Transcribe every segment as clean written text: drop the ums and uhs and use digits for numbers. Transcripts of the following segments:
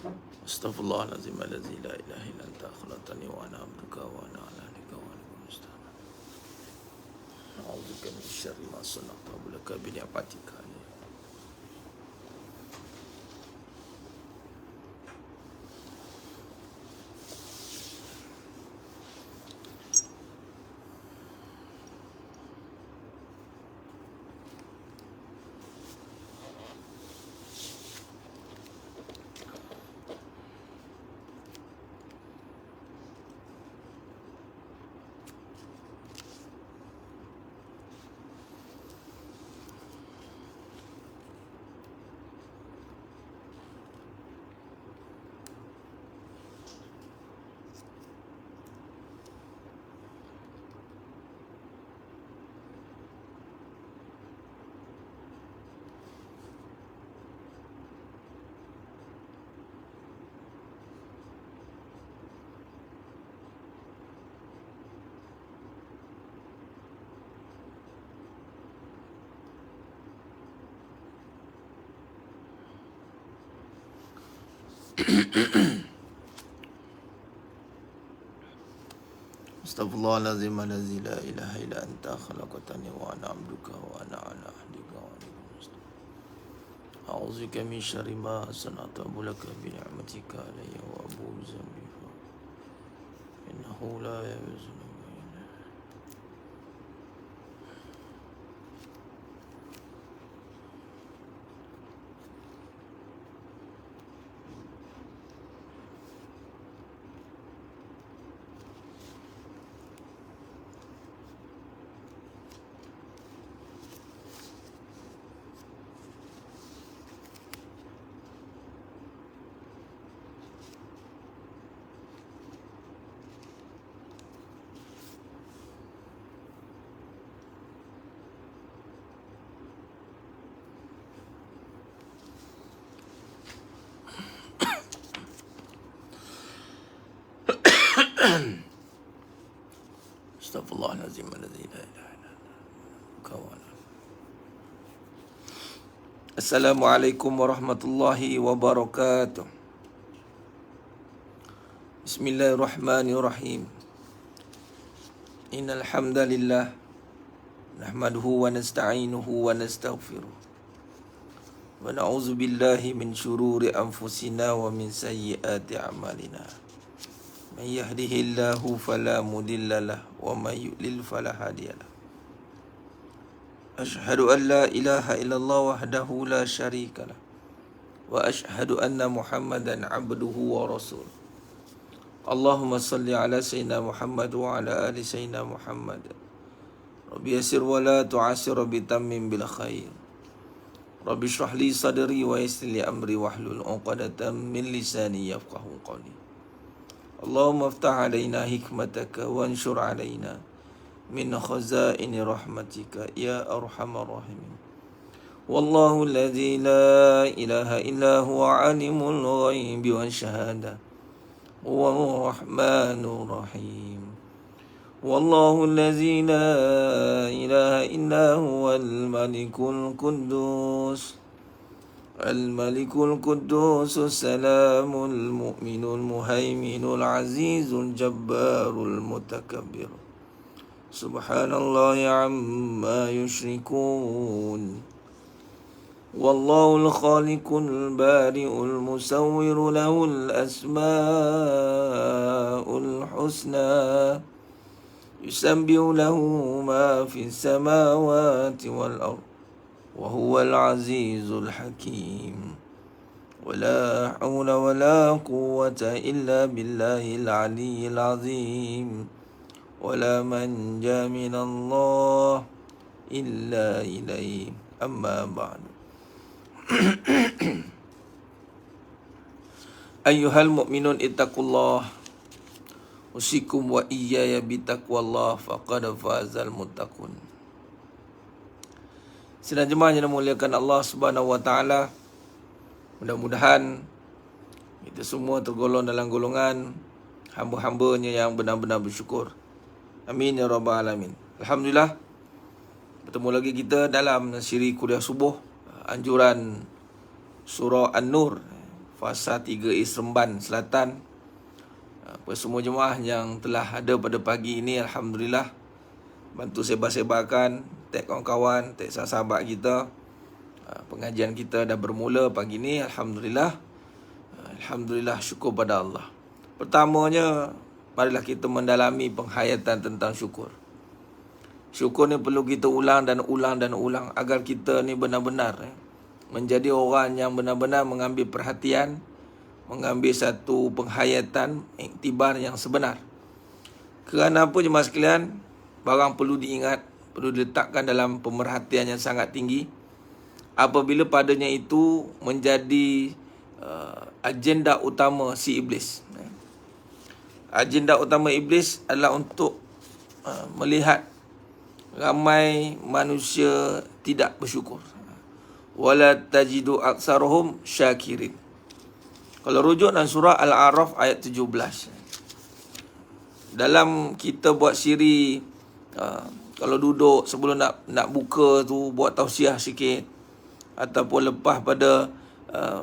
Astaghfirullahalazim allazi la ilaha illa anta khalaqtani wa ana abduka wa ana ala ahdika wa alayka mustaqim. A'udzubika min syarri ma sana'tu wa laka bi ni'matika. Astaghfirullahalazim allazi la ilaha illa anta khalaqtani wa ana abduka wa ana ala ahdika wa alayka mustaqim. A'udzubika min syarri ma sana'tu wa laka bi ni'matika alayya wa abu'u bi dhanbi innahu la yaghfiru. Astaghfirullahalazim allazi la ilaha illa anta. Assalamualaikum warahmatullahi wabarakatuh. Bismillahirrahmanirrahim. Innal hamdalillah nahmaduhu wa nasta'inuhu wa nastaghfiruh. Wa na'udzu billahi min syururi anfusina wa min sayyiati a'malina. Man yahdihillahu fala mudilla lahu wa man yudlil fala hadiya lahu. Asyhadu an la ilaha illallah wahdahu la syarika lahu wa asyhadu anna Muhammadan abduhu wa rasuluh. Allahumma salli ala sayyidina Muhammad wa ala ali sayyidina Muhammad. Rabbi yassir wa la tu'assir, Rabbi tammim bil khair. Rabbi shrah li sadri wa yassir li amri wahlul 'uqdatam min lisani yafqahu qawli. Allahumma aftah alaina hikmataka wanshur alaina min khazaini rahmatika ya arhamar rahimin. Wallahu alladzi la ilaha illa huwa alimul ghaibi wasyahada huwar rahmanur rahim. Wallahu alladzi la ilaha illa huwal malikul quddus Al-Malikul Quddus Salamul Mu'minul Muhaiminul Azizul Jabbarul Mutakabbir. Subhanallah amma yushrikun. Wallahul Khaliqul Bari'ul Musawwiru lahul asma'ul husna. Yusabbihu lahu ma fis samawati wal ardh. وهو العزيز الحكيم ولا حول ولا قوة إلا بالله العلي العظيم ولا منجا من الله إلا إليه أما بعد. أيها المؤمنون اتقوا الله أوصيكم وإياي بتقوى الله فقد فاز المتقون. Sidang jemaah yang dimuliakan Allah Subhanahu wa taala, mudah-mudahan kita semua tergolong dalam golongan hamba-hambanya yang benar-benar bersyukur. Amin ya rabbal alamin. Alhamdulillah, bertemu lagi kita dalam siri kuliah subuh anjuran surah An-Nur, Fasa 3A Seremban Selatan. Apa semua jemaah yang telah ada pada pagi ini, alhamdulillah, bantu sebar-sebarkan, tag kawan-kawan, tag sahabat kita. Pengajian kita dah bermula pagi ni, alhamdulillah. Alhamdulillah, syukur pada Allah. Pertamanya, marilah kita mendalami penghayatan tentang syukur. Syukur ni perlu kita ulang dan ulang dan ulang agar kita ni benar-benar menjadi orang yang benar-benar mengambil perhatian, mengambil satu penghayatan, iktibar yang sebenar. Kerana apa jemaah sekalian? Barang perlu diingat, perlu diletakkan dalam pemerhatian yang sangat tinggi. Apabila padanya itu menjadi agenda utama si iblis. Agenda utama iblis adalah untuk melihat ramai manusia tidak bersyukur. Wala tajidu aksaruhum syakirin. Kalau rujuk dalam surah Al-A'raf ayat 17. Dalam kita buat siri, kalau duduk sebelum nak buka tu, buat tausiah sikit, ataupun lepas pada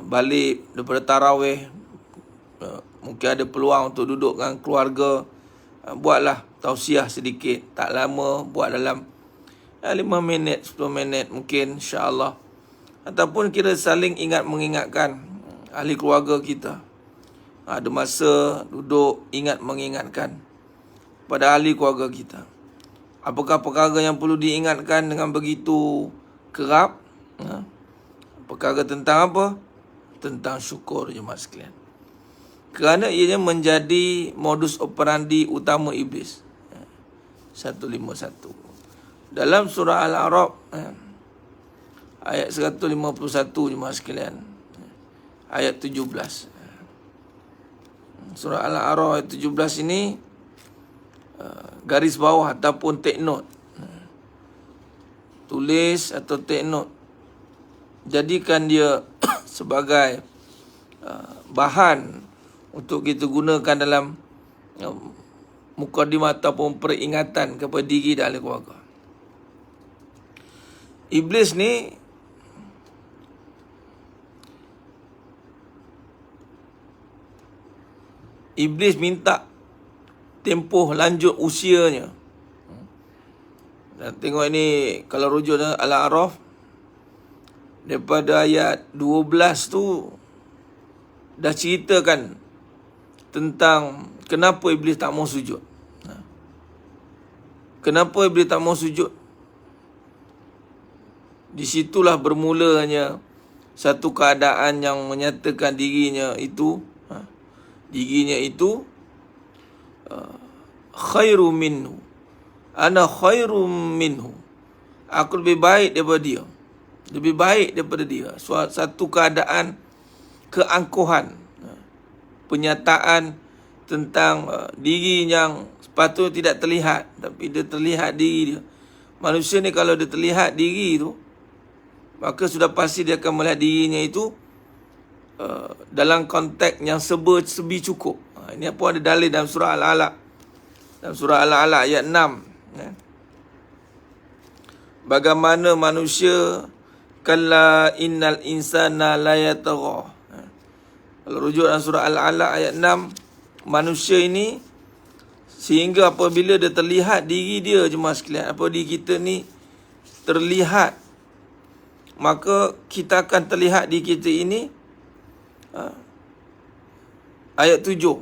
balik daripada tarawih, mungkin ada peluang untuk duduk dengan keluarga, buatlah tausiah sedikit. Tak lama, buat dalam 5 minit, 10 minit mungkin, insya-Allah. Ataupun kita saling ingat mengingatkan ahli keluarga kita. Ada masa duduk ingat mengingatkan pada ahli keluarga kita. Apakah perkara yang perlu diingatkan dengan begitu kerap? Perkara tentang apa? Tentang syukur jemaah sekalian. Kerana ianya menjadi modus operandi utama iblis. 151. Dalam surah Al-A'raf ayat 151 jemaah sekalian. Ayat 17. Surah Al-A'raf ayat 17 ini garis bawah ataupun take note. Tulis atau take note. Jadikan dia sebagai bahan untuk kita gunakan dalam mukadimah ataupun peringatan kepada diri dan ahli keluarga. Iblis ni minta tempoh lanjut usianya. Dan tengok ini, kalau rujuk Al-A'raf, daripada ayat 12 tu dah ceritakan tentang kenapa iblis tak mau sujud. Kenapa iblis tak mau sujud? Di situlah bermulanya satu keadaan yang menyatakan dirinya itu khairu minhu. Ana khairu minhu. Aku lebih baik daripada dia. Lebih baik daripada dia. Satu keadaan keangkuhan, penyataan tentang diri yang sepatutnya tidak terlihat, tapi dia terlihat diri dia. Manusia ni kalau dia terlihat diri tu, maka sudah pasti dia akan melihat dirinya itu dalam konteks yang sebi cukup. Ini apa ada dalil dalam surah Al-Alaq. Dalam surah Al-Alaq ayat 6. Bagaimana manusia, kalla innal insana la yatagha. Kalau rujuk dalam surah Al-Alaq ayat 6, manusia ini sehingga apabila dia terlihat diri dia jemaah sekalian, apabila diri kita ni terlihat, maka kita akan terlihat diri kita ini. Ayat 7.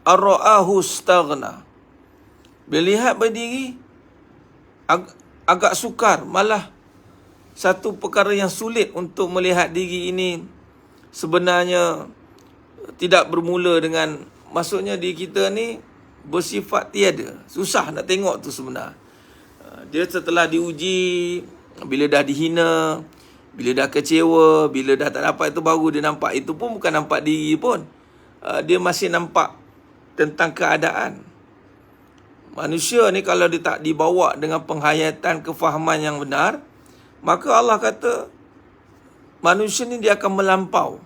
Ar-ra'ahu staghna. Bila lihat berdiri agak sukar, malah satu perkara yang sulit untuk melihat diri ini sebenarnya tidak bermula dengan, maksudnya diri kita ni bersifat tiada. Susah nak tengok tu sebenarnya. Dia setelah diuji, bila dah dihina, bila dah kecewa, bila dah tak dapat, itu baru dia nampak. Itu pun bukan nampak diri pun. Dia masih nampak tentang keadaan. Manusia ni kalau dia tak dibawa dengan penghayatan, kefahaman yang benar, maka Allah kata manusia ni dia akan melampau.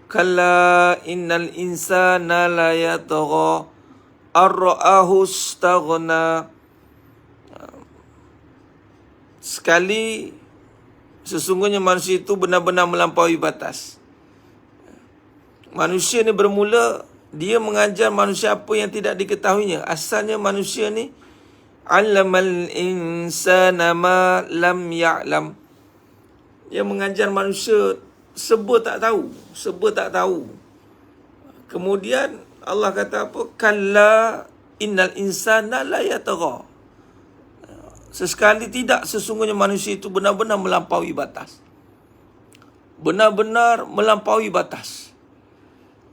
Kalla innal insana la yatagha ar-ra'ahu istaghna. Sekali sesungguhnya manusia itu benar-benar melampaui batas. Manusia ni bermula, dia mengajar manusia apa yang tidak diketahuinya. Asalnya manusia ni, allamal insana ma lam ya'lam. Dia mengajar manusia serba tak tahu. Kemudian Allah kata apa? Kalla innal insana la yatagha. Sesekali tidak, sesungguhnya manusia itu benar-benar melampaui batas. Benar-benar melampaui batas.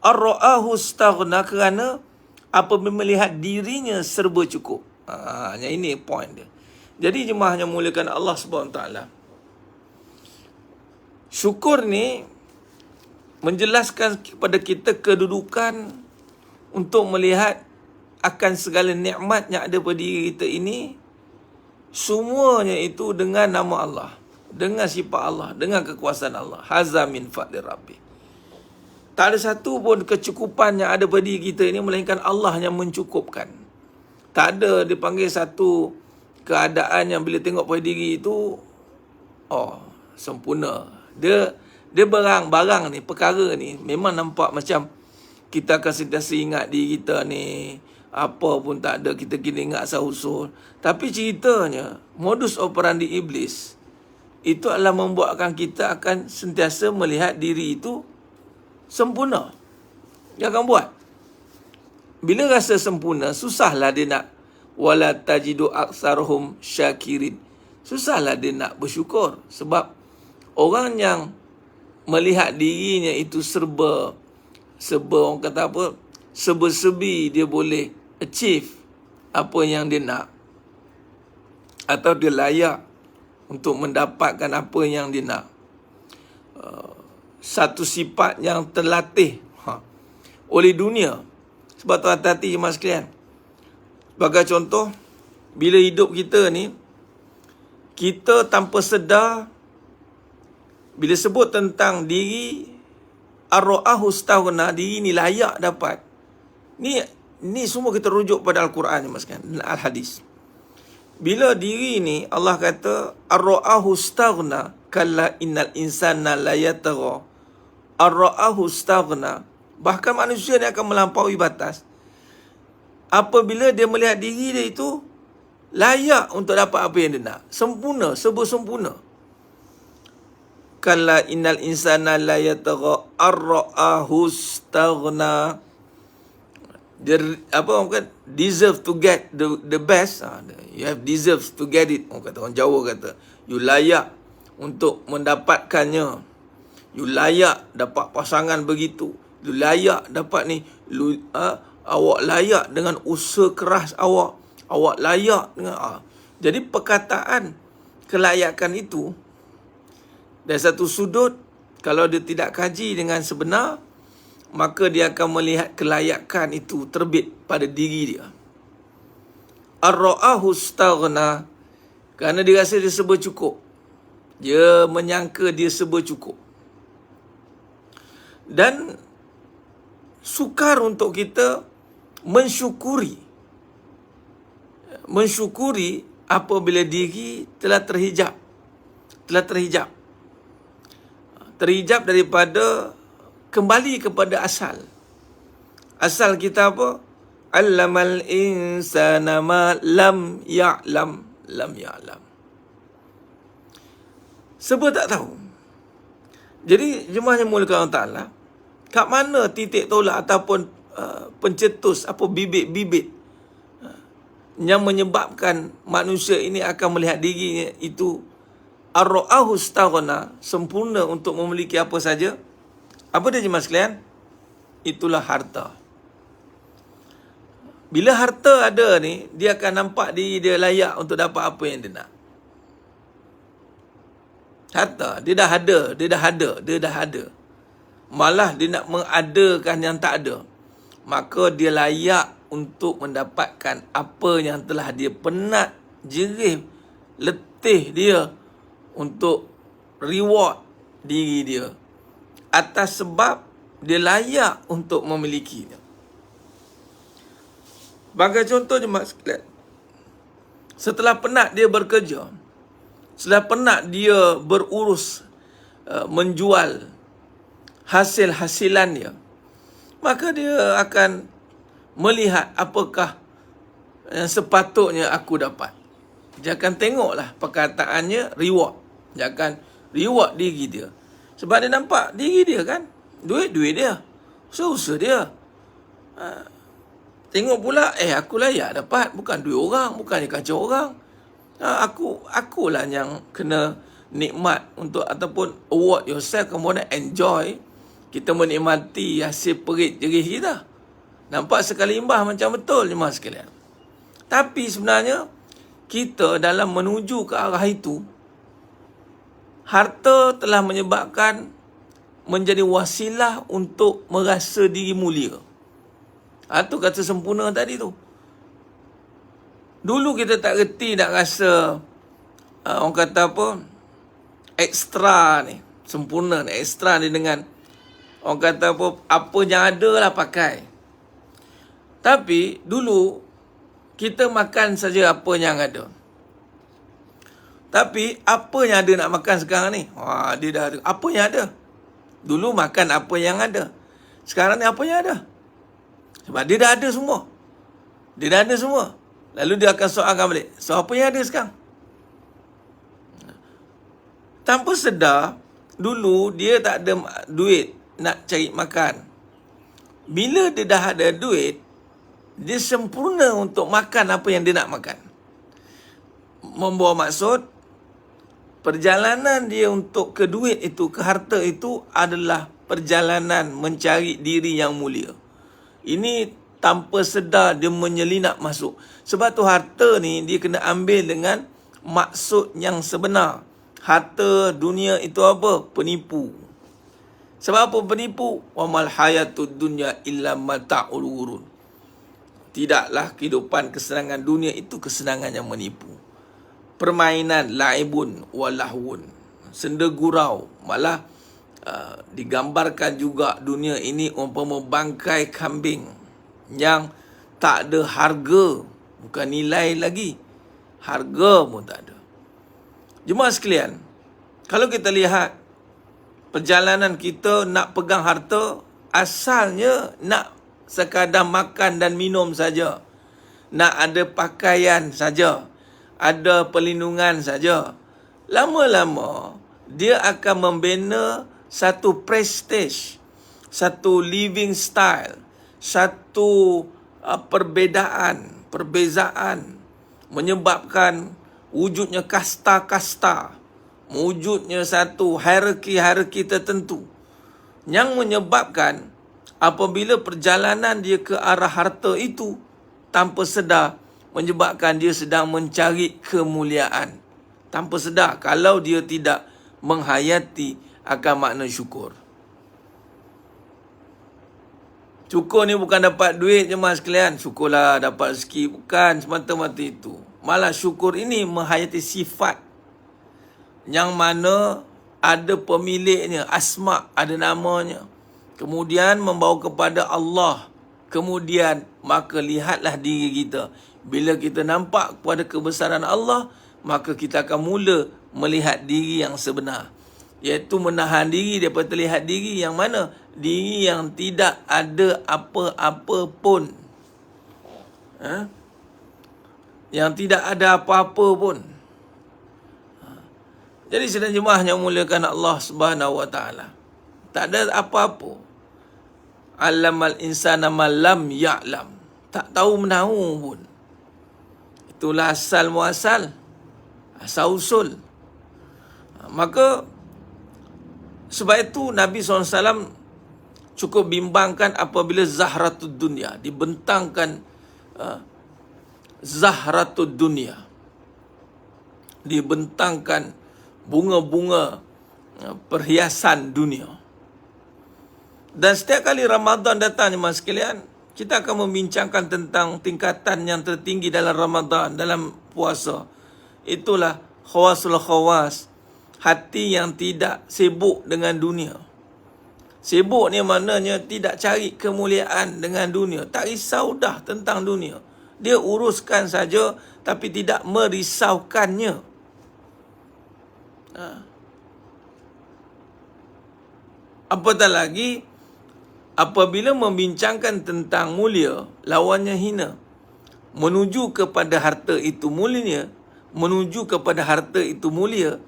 Ar-ra'ahu istaghna, kerana apabila melihat dirinya serba cukup. Ini point dia. Jadi jemaah yang muliakan Allah SWT, syukur ni menjelaskan kepada kita kedudukan untuk melihat akan segala nikmat yang ada pada diri kita ini, semuanya itu dengan nama Allah, dengan sifat Allah, dengan kekuasaan Allah. Haza min fadli Rabbi. Tak ada satu pun kecukupan yang ada pada diri kita ini melainkan Allah yang mencukupkan. Tak ada dipanggil satu keadaan yang bila tengok pada diri itu, sempurna. Dia barang ni, perkara ni memang nampak macam kita akan sentiasa ingat diri kita ni, apa pun tak ada, kita kena ingat asal-usul. Tapi ceritanya, modus operandi iblis itu adalah membuatkan kita akan sentiasa melihat diri itu sempurna. Dia akan buat. Bila rasa sempurna, susahlah dia nak wala tajidu aktsaruhum syakirin. Susahlah dia nak bersyukur. Sebab orang yang melihat dirinya itu serba orang kata apa, serba-serbi dia boleh achieve apa yang dia nak, atau dia layak untuk mendapatkan apa yang dia nak. Satu sifat yang terlatih oleh dunia. Sebab tu hati-hati jemaah sekalian. Sebagai contoh, bila hidup kita ni, kita tanpa sedar, bila sebut tentang diri, ar-ra'ahu istaghna, diri ni layak dapat. Ni semua kita rujuk pada Al-Quran jemaah sekalian, dan Al-Hadis. Bila diri ni Allah kata ar-ra'ahu istaghna, kalla innal insana la yatagha. Ar-ra'ahu istaghna, bahkan manusia ni akan melampaui batas apabila dia melihat diri dia itu layak untuk dapat apa yang dia nak. Sempurna, serba sempurna. Kalla innal insana la yatagha ar-ra'ahu istaghna. Dia orang kata deserve to get the best. You have deserves to get it. Orang Jawa kata you layak untuk mendapatkannya. You layak dapat pasangan begitu. You layak dapat ni. Awak layak dengan usaha keras awak. Awak layak dengan Jadi perkataan kelayakan itu, dari satu sudut, kalau dia tidak kaji dengan sebenar, maka dia akan melihat kelayakan itu terbit pada diri dia. Ar-ra'ahu istaghna, kerana dia rasa dia serba cukup. Dia menyangka dia serba cukup. Dan sukar untuk kita mensyukuri apabila diri telah terhijab. Terhijab daripada, kembali kepada asal. Asal kita apa? Allamal insana ma lam ya'lam. Sebab tak tahu. Jadi jemaah yang muliakan Allah Ta'ala, kat mana titik tolak ataupun pencetus bibit-bibit yang menyebabkan manusia ini akan melihat dirinya itu ar-ra'ahu istaghna, sempurna untuk memiliki apa saja. Apa dia jemaah sekalian? Itulah harta. Bila harta ada ni, dia akan nampak diri dia layak untuk dapat apa yang dia nak. Harta, dia dah ada. Malah dia nak mengadakan yang tak ada. Maka dia layak untuk mendapatkan apa yang telah dia penat, jerih, letih dia untuk reward diri dia, atas sebab dia layak untuk memilikinya. Sebagai contoh jemaah sekalian, setelah penat dia bekerja, sudah penat dia berurus menjual hasil-hasilan dia, maka dia akan melihat apakah yang sepatutnya aku dapat. Dia akan tengoklah perkataannya reward. Dia akan reward diri dia. Sebab dia nampak diri dia kan, duit dia, usaha dia. Tengok pula, aku layak dapat, bukan duit orang, bukannya kacau orang. Akulah yang kena nikmat untuk ataupun award yourself, kemudian enjoy. Kita menikmati hasil perit jerih kita. Nampak sekali imbah macam betul jemaah sekalian. Tapi sebenarnya kita dalam menuju ke arah itu, harta telah menyebabkan menjadi wasilah untuk merasa diri mulia. Itu kata sempurna tadi tu. Dulu kita tak reti, nak rasa orang kata apa, ekstra ni, sempurna ni, ekstra ni dengan orang kata apa yang ada lah pakai. Tapi dulu kita makan saja apa yang ada. Tapi apa yang ada nak makan sekarang ni? Dia dah ada. Apa yang ada? Dulu makan apa yang ada. Sekarang ni apa yang ada? Sebab dia dah ada semua. Dia dah ada semua. Lalu dia akan soalkan balik. So apa yang ada sekarang? Tanpa sedar, dulu dia tak ada duit nak cari makan. Bila dia dah ada duit, dia sempurna untuk makan apa yang dia nak makan. Membawa maksud, perjalanan dia untuk ke duit itu, ke harta itu adalah perjalanan mencari diri yang mulia. Ini tanpa sedar dia menyelinap masuk. Sebab tu harta ni dia kena ambil dengan maksud yang sebenar. Harta dunia itu apa? Penipu. Sebab apa penipu? Wa mal hayatud dunya illa mata'ul ghurur. Tidaklah kehidupan kesenangan dunia itu kesenangan yang menipu. Permainan laibun walahun, senda gurau. Malah digambarkan juga dunia ini umpama bangkai kambing yang tak ada harga, bukan nilai lagi, harga pun tak ada. Jemaah sekalian, kalau kita lihat perjalanan kita nak pegang harta, asalnya nak sekadar makan dan minum saja, nak ada pakaian saja, ada perlindungan saja. Lama-lama dia akan membina satu prestige, satu living style, satu perbezaan, menyebabkan wujudnya kasta-kasta, wujudnya satu hierarki tertentu, yang menyebabkan apabila perjalanan dia ke arah harta itu, tanpa sedar menyebabkan dia sedang mencari kemuliaan. Tanpa sedar, kalau dia tidak menghayati akan makna syukur. Syukur ni bukan dapat duit je mas sekalian. Syukurlah dapat rezeki. Bukan semata-mata itu. Malah syukur ini menghayati sifat yang mana ada pemiliknya, asma, ada namanya. Kemudian membawa kepada Allah. Kemudian maka lihatlah diri kita. Bila kita nampak kepada kebesaran Allah, maka kita akan mula melihat diri yang sebenar. Iaitu menahan diri daripada terlihat diri yang mana? Diri yang tidak ada apa-apa pun. Yang tidak ada apa-apa pun. Jadi sedang jemaah yang muliakan Allah Subhanahu Wa Taala, tak ada apa-apa. Allamal insana ma lam ya'lam. Tak tahu menahu pun. Itulah asal muasal, asal usul. Maka sebab itu Nabi SAW cukup bimbangkan apabila zahratud dunia, dibentangkan zahratud dunia, dibentangkan bunga-bunga perhiasan dunia. Dan setiap kali Ramadan datang jemaah sekalian, kita akan membincangkan tentang tingkatan yang tertinggi dalam Ramadan, dalam puasa. Itulah khawasul khawas, hati yang tidak sibuk dengan dunia. Sibuk ni maknanya tidak cari kemuliaan dengan dunia. Tak risau dah tentang dunia. Dia uruskan saja tapi tidak merisaukannya. Apatah lagi apabila membincangkan tentang mulia, lawannya hina. Menuju kepada harta itu mulia, menuju kepada harta itu mulia,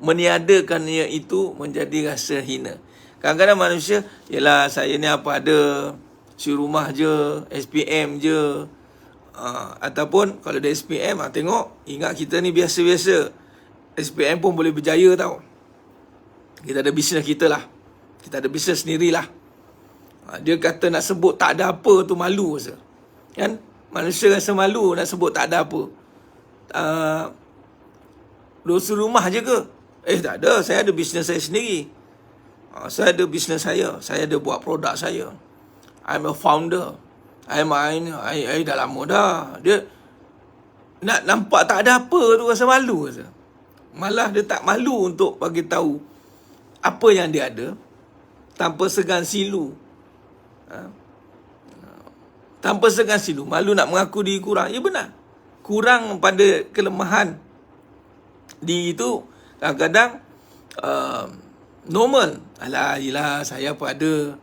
meniadakannya itu menjadi rasa hina. Kadang-kadang manusia, yelah saya ni apa ada, si rumah je, SPM je. Ataupun kalau ada SPM, tengok, ingat kita ni biasa-biasa. SPM pun boleh berjaya tau. Kita ada bisnes kita lah. Kita ada bisnes sendirilah. Dia kata nak sebut tak ada apa tu malu rasa. Kan? Manusia rasa malu nak sebut tak ada apa. Dosa rumah je ke? Tak ada. Saya ada bisnes saya sendiri. Saya ada bisnes saya. Saya ada buat produk saya. I'm a founder. I dah lama dah. Dia nak nampak tak ada apa tu rasa malu rasa. Malah dia tak malu untuk bagi tahu apa yang dia ada tanpa segan silu. Tanpa segan silu. Malu nak mengaku diri kurang. Ya benar. Kurang pada kelemahan diri itu kadang-kadang normal. Alah, yelah, saya apa ada.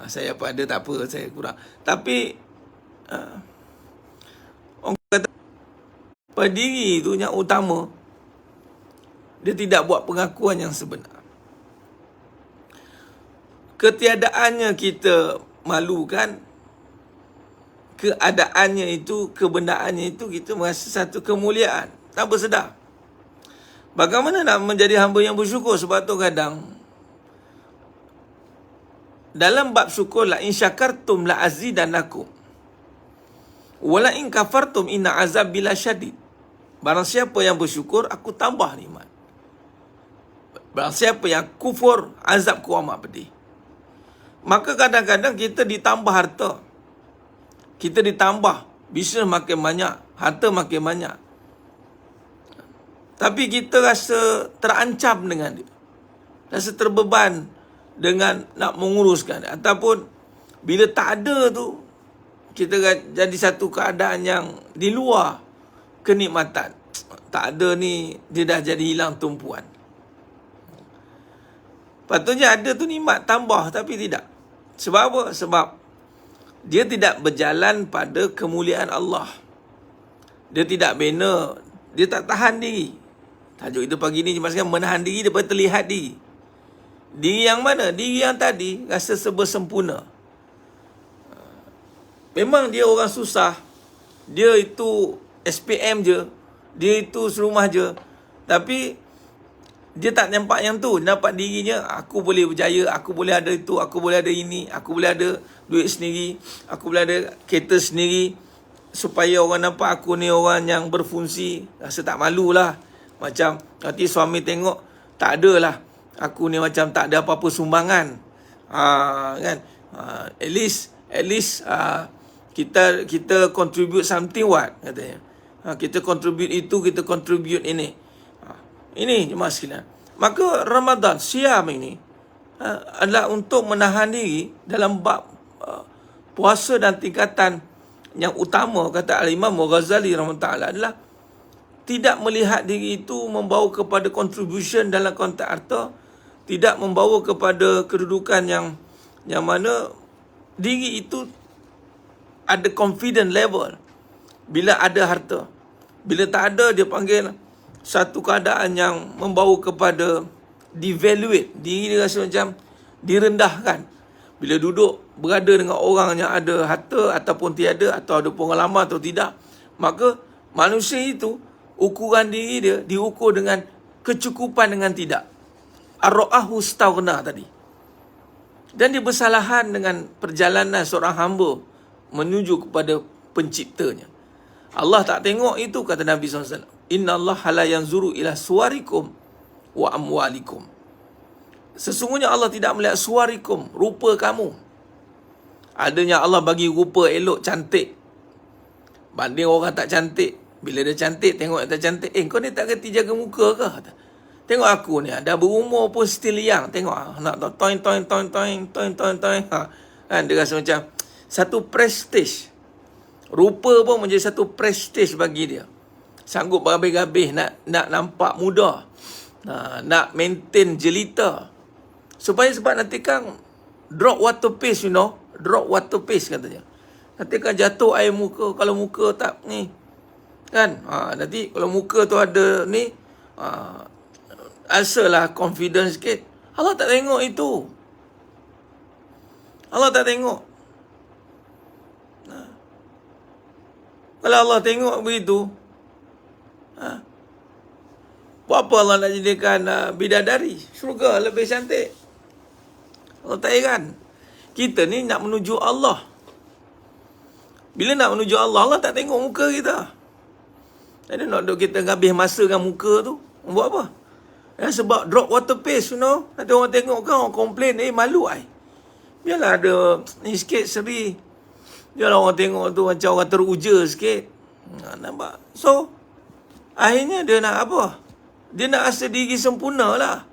Saya apa ada, tak apa, saya kurang. Tapi orang kata pada diri itu yang utama, dia tidak buat pengakuan yang sebenar. Ketiadaannya kita malukan, keadaannya itu, kebenarannya itu, kita merasa satu kemuliaan tanpa sedar. Bagaimana nak menjadi hamba yang bersyukur? Sebab tu kadang dalam bab syukur, la in syakartum la azidannakum wa la in kafartum inna azabi lasyadid. Barang siapa yang bersyukur, aku tambah nikmat. Barang siapa yang kufur, azabku amat pedih. Maka kadang-kadang kita ditambah harta, kita ditambah bisnes makin banyak, harta makin banyak, tapi kita rasa terancam dengan dia, rasa terbeban dengan nak menguruskan. Ataupun bila tak ada tu, kita jadi satu keadaan yang di luar kenikmatan. Tak ada ni, dia dah jadi hilang tumpuan. Patutnya ada tu nikmat tambah, tapi tidak. Sebab apa? Sebab dia tidak berjalan pada kemuliaan Allah. Dia tidak bina, dia tak tahan diri. Tajuk kita pagi ni cuma sekarang menahan diri daripada terlihat diri. Diri yang mana? Diri yang tadi rasa serba sempurna. Memang dia orang susah. Dia itu SPM je. Dia itu serumah je. Tapi dia tak nampak yang tu. Dia nampak dirinya, aku boleh berjaya, aku boleh ada itu, aku boleh ada ini, aku boleh ada duit sendiri, aku boleh ada kereta sendiri. Supaya orang nampak aku ni orang yang berfungsi. Rasa tak malulah. Macam nanti suami tengok, tak adalah, aku ni macam tak ada apa-apa sumbangan. Kan? At least kita contribute something what katanya. Kita contribute itu, kita contribute ini. Ini jemaah sekalian. Maka Ramadan, siam ini adalah untuk menahan diri dalam bab puasa dan tingkatan yang utama, kata Al-Imam Ghazali rahimahullah, adalah tidak melihat diri itu membawa kepada contribution dalam konteks harta, tidak membawa kepada kedudukan yang mana diri itu ada confident level bila ada harta. Bila tak ada, dia panggil satu keadaan yang membawa kepada devaluate. Diri dia rasa macam direndahkan. Bila duduk berada dengan orang yang ada harta ataupun tiada, atau ada pengalaman atau tidak, maka manusia itu ukuran diri dia diukur dengan kecukupan dengan tidak. Ar-ra'ahu staghna tadi. Dan dia bersalahan dengan perjalanan seorang hamba menuju kepada penciptanya. Allah tak tengok itu, kata Nabi SAW. Inna Allah la yanzuru ila suwarikum wa amwalikum. Sesungguhnya Allah tidak melihat suwarikum, rupa kamu. Adanya Allah bagi rupa elok, cantik, banding orang tak cantik. Bila dia cantik, tengok dia tak cantik. Kau ni tak kerti jaga muka ke? Tengok aku ni, dah berumur pun still young. Tengok, nak toing. Kan, dia rasa macam satu prestige. Rupa pun menjadi satu prestige bagi dia. Sanggup bergabih-gabih nak nampak muda. Nak maintain jelita. Sebab nanti kan drop water paste, drop water paste katanya. Nanti kan jatuh air muka, kalau muka tak ni kan, nanti kalau muka tu ada ni, asalah confidence sikit. Allah tak tengok itu. Allah tak tengok. Kalau Allah tengok begitu, buat apa Allah nak jadikan bidadari? Syurga lebih cantik. Allah tak heran. Kita ni nak menuju Allah. Bila nak menuju Allah, Allah tak tengok muka kita. Jadi nak duk kita habis masa dengan muka tu, buat apa? Sebab drop water paste, nanti orang tengok kan, orang komplain, malu ai. Biarlah ada ni sikit seri. Biarlah orang tengok tu macam orang teruja sikit. Nampak? So, akhirnya dia nak apa? Dia nak rasa diri sempurna lah.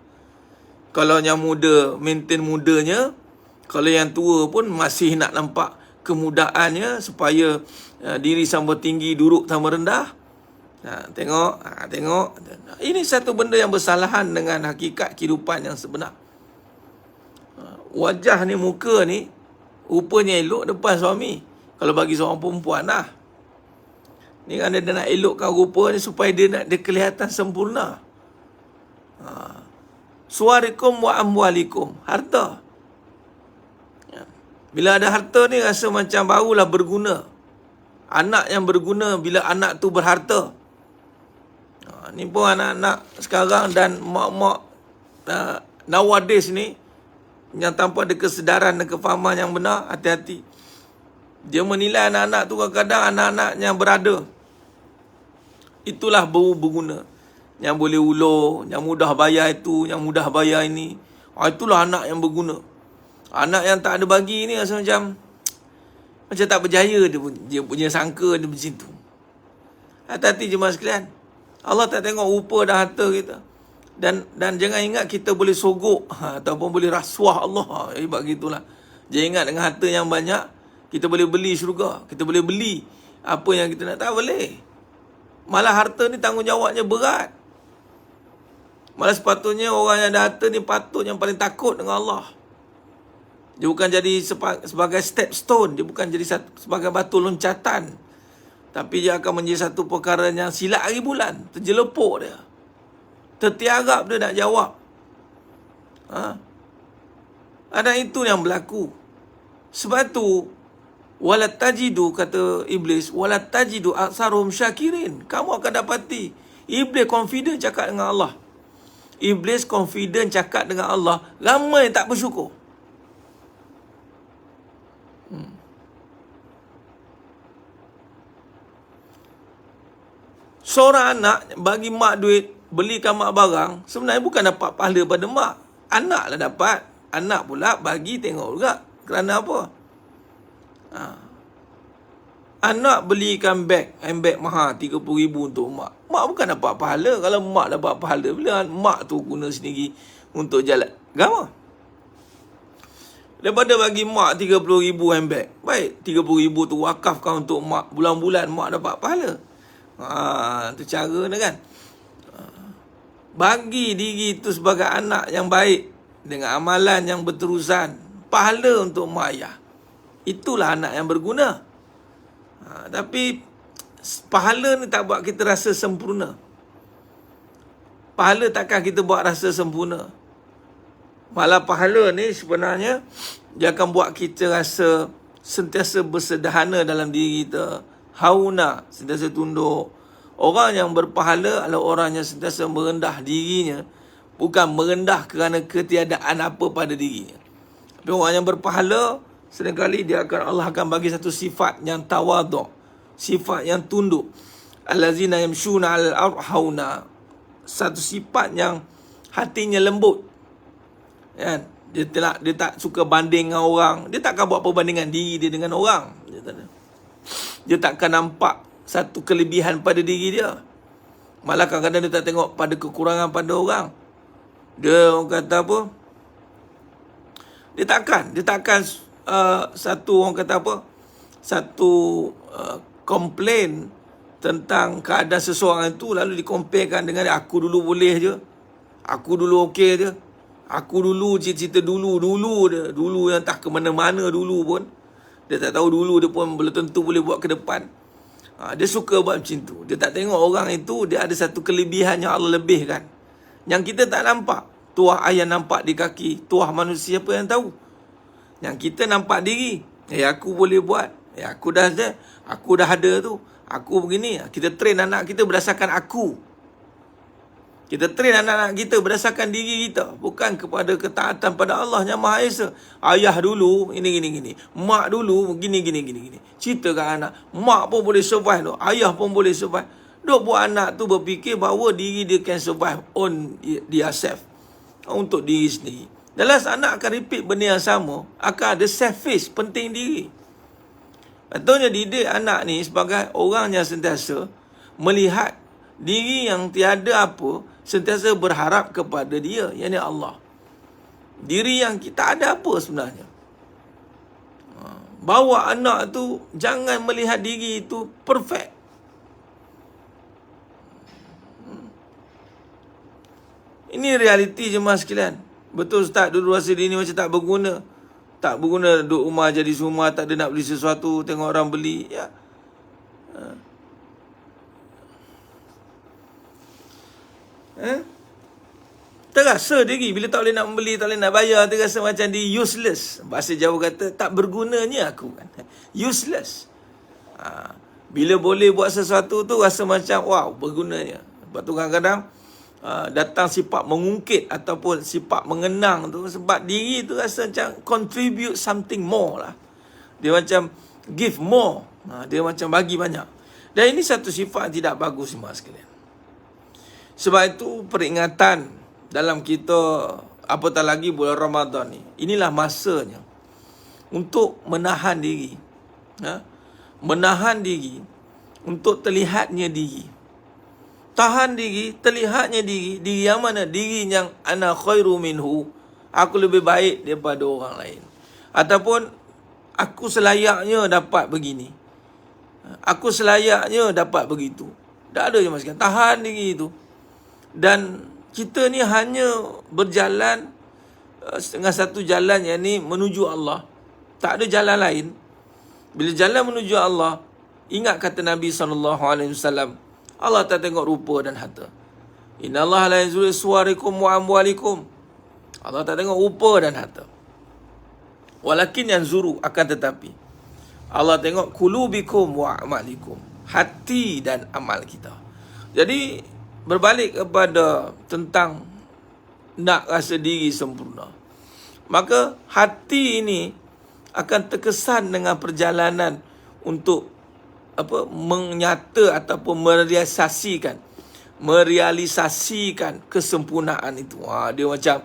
Kalau yang muda, maintain mudanya. Kalau yang tua pun masih nak nampak kemudaannya, supaya diri sama tinggi, duduk sama rendah. Tengok. Ini satu benda yang bersalahan dengan hakikat kehidupan yang sebenar. Wajah ni, muka ni, rupanya elok depan suami. Kalau bagi seorang perempuan lah. Ni kan dia nak elokkan rupa ni supaya dia kelihatan sempurna. Suarikum wa amwalikum. Harta. Bila ada harta ni rasa macam barulah berguna. Anak yang berguna bila anak tu berharta. Ni pun anak-anak sekarang dan mak-mak nowadays ni, yang tanpa ada kesedaran dan kefahaman yang benar, hati-hati. Dia menilai anak-anak tu kadang-kadang anak-anak yang berada. Itulah baru berguna. Yang boleh ulur, yang mudah bayar itu, yang mudah bayar ini. Itulah anak yang berguna. Anak yang tak ada bagi ni rasa macam tak berjaya dia punya sangka dia macam tu. Hati-hati jemaah sekalian. Allah tak tengok rupa dan harta kita. Dan jangan ingat kita boleh sogok ataupun boleh rasuah Allah. Sebab gitulah. Jangan ingat dengan harta yang banyak kita boleh beli syurga. Kita boleh beli apa yang kita nak. Tak boleh. Malah harta ni tanggungjawabnya berat. Malah sepatutnya orang yang ada harta ni patut yang paling takut dengan Allah. Dia bukan jadi sebagai step stone. Dia bukan jadi sebagai batu loncatan. Tapi dia akan menjadi satu perkara yang silat hari bulan. Terjelepuk dia. Tertiarap dia nak jawab. Ada itu yang berlaku. Sebab tu, walat tajidu, kata Iblis, walat tajidu aksarum syakirin. Kamu akan dapati. Iblis confident cakap dengan Allah. Iblis confident cakap dengan Allah. Ramai tak bersyukur. Seorang anak bagi mak duit, belikan mak barang, sebenarnya bukan dapat pahala pada mak. Anak lah dapat. Anak pula bagi tengok juga. Kerana apa? Anak belikan handbag mahal 30,000 untuk mak. Mak bukan dapat pahala. Kalau mak dapat pahala, bila mak tu guna sendiri untuk jalan agama. Daripada bagi mak 30,000 handbag, baik 30,000 tu wakafkan untuk mak. Bulan-bulan mak dapat pahala. Itu cara dia kan. Bagi diri itu sebagai anak yang baik dengan amalan yang berterusan, pahala untuk mak ayah. Itulah anak yang berguna. Tapi pahala ni tak buat kita rasa sempurna. Pahala takkan kita buat rasa sempurna. Malah pahala ni sebenarnya dia akan buat kita rasa sentiasa bersederhana dalam diri kita. Hauna, sentiasa tunduk. Orang yang berpahala adalah orang yang sentiasa merendah dirinya. Bukan merendah kerana ketiadaan apa pada dirinya. Tapi orang yang berpahala, seringkali Allah akan bagi satu sifat yang tawaduk. Sifat yang tunduk. Allazina yamshuna alal ardh hauna. Satu sifat yang hatinya lembut. Kan? Dia tak suka banding dengan orang. Dia takkan buat perbandingan diri dia dengan orang. Dia takkan nampak satu kelebihan pada diri dia. Malah kadang-kadang dia tak tengok pada kekurangan pada orang. Dia orang kata apa? Dia takkan satu orang kata apa? Satu komplain tentang keadaan seseorang itu lalu dikomparekan dengan aku dulu boleh je. Aku dulu okey je. Aku dulu cerita dulu dia. Dulu yang tak ke mana-mana dulu pun. Dia tak tahu dulu dia pun belum tentu boleh buat ke depan. Dia suka buat macam tu. Dia tak tengok orang itu dia ada satu kelebihan yang Allah lebihkan. Yang kita tak nampak. Tuah ayam nampak di kaki. Tuah manusia apa yang tahu. Yang kita nampak diri. Aku boleh buat. Aku dah ada tu. Aku begini. Kita train anak kita berdasarkan aku. Kita train anak-anak kita berdasarkan diri kita. Bukan kepada ketaatan pada Allah yang Maha Esa. Ayah dulu gini. Mak dulu gini. Cerita kat anak. Mak pun boleh survive tu. Ayah pun boleh survive. Duk buat anak tu berfikir bahawa diri dia can survive on dia self. Untuk diri sendiri. Dalam anak akan repeat benda yang sama. Akan ada selfish, penting diri. Contohnya didik anak ni sebagai orang yang sentiasa melihat diri yang tiada apa, sentiasa berharap kepada dia, yakni Allah. Diri yang kita ada apa sebenarnya. Bawa anak tu jangan melihat diri itu perfect. Ini realiti jemaah sekalian. Betul Ustaz, dulu rasa diri ni macam tak berguna. Tak berguna duduk rumah jadi semua, tak ada nak beli sesuatu, tengok orang beli. Ya. Terasa diri bila tak boleh nak membeli, tak boleh nak bayar, terasa macam dia useless. Bahasa Jawa kata tak bergunanya aku kan. Useless. Bila boleh buat sesuatu tu rasa macam wow, bergunanya. Sebab tu kadang-kadang datang sifat mengungkit ataupun sifat mengenang tu sebab diri tu rasa macam contribute something more lah. Dia macam give more. Dia macam bagi banyak. Dan ini satu sifat yang tidak bagus semua sekalian. Sebab itu peringatan dalam kita, apatah lagi bulan Ramadan ni, inilah masanya untuk menahan diri. Menahan diri untuk terlihatnya diri. Tahan diri, terlihatnya diri. Diri yang mana? Diri yang ana khairu minhu. Aku lebih baik daripada orang lain. Ataupun aku selayaknya dapat begini. Aku selayaknya dapat begitu. Tak ada je masukkan. Tahan diri itu. Dan kita ni hanya berjalan dengan satu jalan yang ni menuju Allah. Tak ada jalan lain. Bila jalan menuju Allah, ingat kata Nabi SAW, Allah tak tengok rupa dan harta. Innallaha la yanzuru suwarikum wa amwalikum. Allah tak tengok rupa dan harta. Walakin yanzuru, akan tetapi Allah tengok qulubikum wa amalikum. Hati dan amal kita. Jadi berbalik kepada tentang nak rasa diri sempurna. Maka hati ini akan terkesan dengan perjalanan untuk menyata ataupun merealisasikan kesempurnaan itu. Dia macam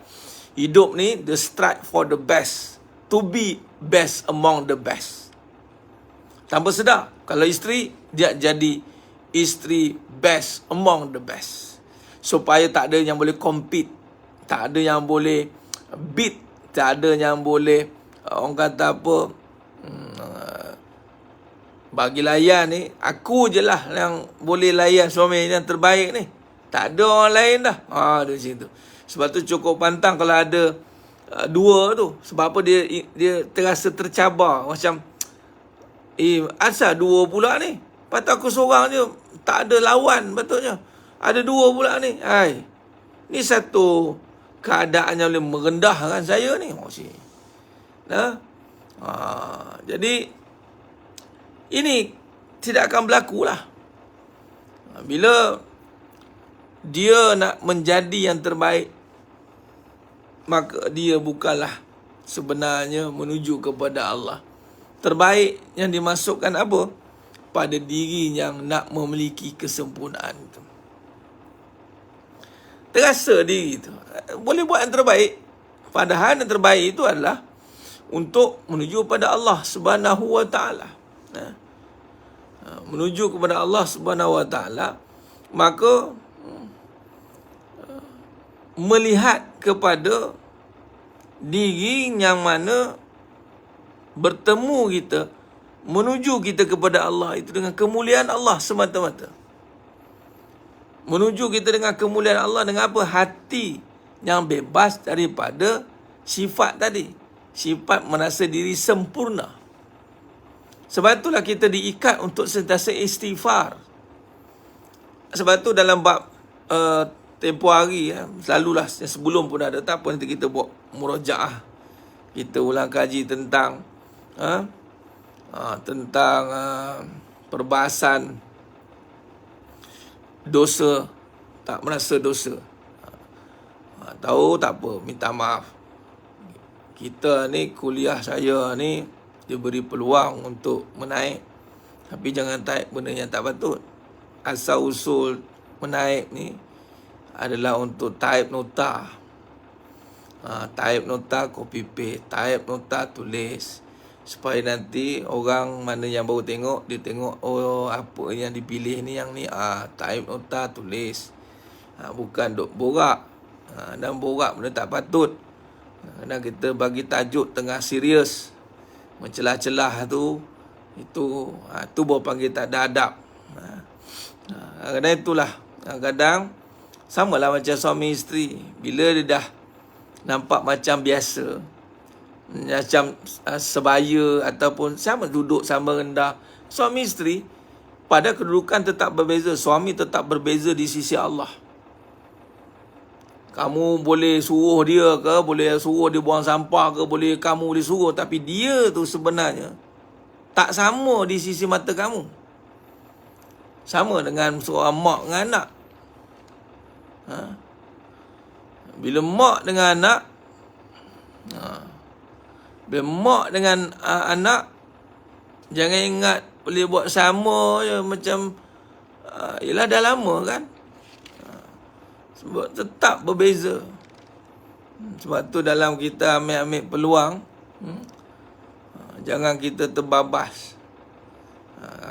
hidup ni the strive for the best, to be best among the best. Tanpa sedar, kalau isteri dia jadi isteri best among the best, supaya tak ada yang boleh compete, tak ada yang boleh beat, tak ada yang boleh orang kata apa, bagi layan ni, aku je lah yang boleh layan suami yang terbaik ni. Tak ada orang lain dah. Dia macam tu. Sebab tu cukup pantang kalau ada dua tu. Sebab apa dia terasa tercabar. Macam, asal dua pula ni? Patut aku seorang je. Tak ada lawan betulnya. Ada dua pula ni. Ni satu keadaan yang boleh merendahkan saya ni. Jadi ini tidak akan berlaku lah. Bila dia nak menjadi yang terbaik, maka dia bukanlah sebenarnya menuju kepada Allah. Terbaik yang dimasukkan apa? Pada diri yang nak memiliki kesempurnaan itu. Terasa diri itu boleh buat yang terbaik. Padahal yang terbaik itu adalah untuk menuju pada Allah Subhanahu wa ta'ala. Menuju kepada Allah Subhanahu wa ta'ala, maka melihat kepada diri yang mana bertemu kita, menuju kita kepada Allah itu dengan kemuliaan Allah semata-mata. Menuju kita dengan kemuliaan Allah dengan apa? Hati yang bebas daripada sifat tadi. Sifat merasa diri sempurna. Sebab itulah kita diikat untuk sentiasa istighfar. Sebab tu dalam bab tempoh hari, selalulah sebelum pun ada, tak apa, nanti kita buat murajaah. Kita ulang kaji tentang perbahasan dosa, tak merasa dosa. Tahu tak apa, minta maaf. Kita ni, kuliah saya ni diberi peluang untuk menaik, tapi jangan taik benda yang tak patut. Asal usul menaik ni adalah untuk taip nota. Taip nota copy paste, taip nota tulis, supaya nanti orang mana yang baru tengok, dia tengok, oh apa yang dipilih ni, yang ni taip nota tulis. Bukan duk borak. Dan borak benda tak patut. Kadang kita bagi tajuk tengah serius, mencelah-celah tu, itu baru panggil tak ada adab. Kadang itulah, kadang samalah macam suami isteri. Bila dia dah nampak macam biasa, macam sebaya ataupun sama duduk sama rendah, suami isteri pada kedudukan tetap berbeza. Suami tetap berbeza di sisi Allah. Kamu boleh suruh dia ke, boleh suruh dia buang sampah ke, boleh kamu boleh suruh, tapi dia tu sebenarnya tak sama di sisi mata kamu. Sama dengan seorang mak dengan anak. Bila mak dengan anak, bila mak dengan anak, jangan ingat boleh buat sama je, macam yelah dah lama kan. Sebab tetap berbeza. Sebab tu dalam kita ambil peluang, jangan kita terbabas.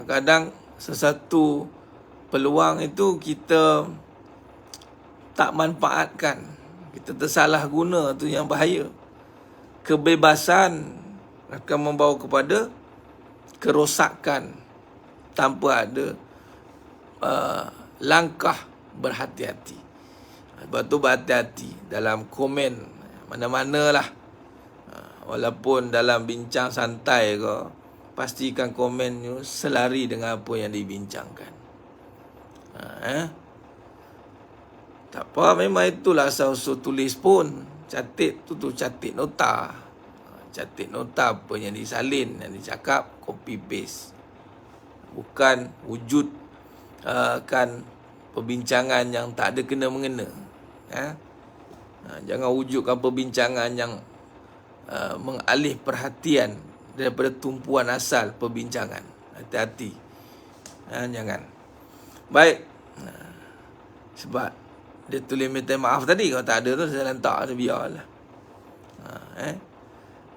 Kadang sesuatu peluang itu kita tak manfaatkan, kita tersalah guna, tu yang bahaya. Kebebasan akan membawa kepada kerosakan tanpa ada langkah berhati-hati. Sebab tu berhati-hati dalam komen mana-mana lah. Walaupun dalam bincang santai ke, pastikan komen tu selari dengan apa yang dibincangkan. Tak apa, memang itulah asal-usul tulis pun. Catit tu catit nota. Catit nota apa yang disalin, yang dicakap, copy paste. Bukan wujud kan perbincangan yang tak ada kena-mengena. Jangan wujudkan perbincangan yang mengalih perhatian daripada tumpuan asal perbincangan. Hati-hati. Jangan. Baik. Sebab dia tulis minta maaf tadi. Kalau tak ada tu saya lantak, biarlah.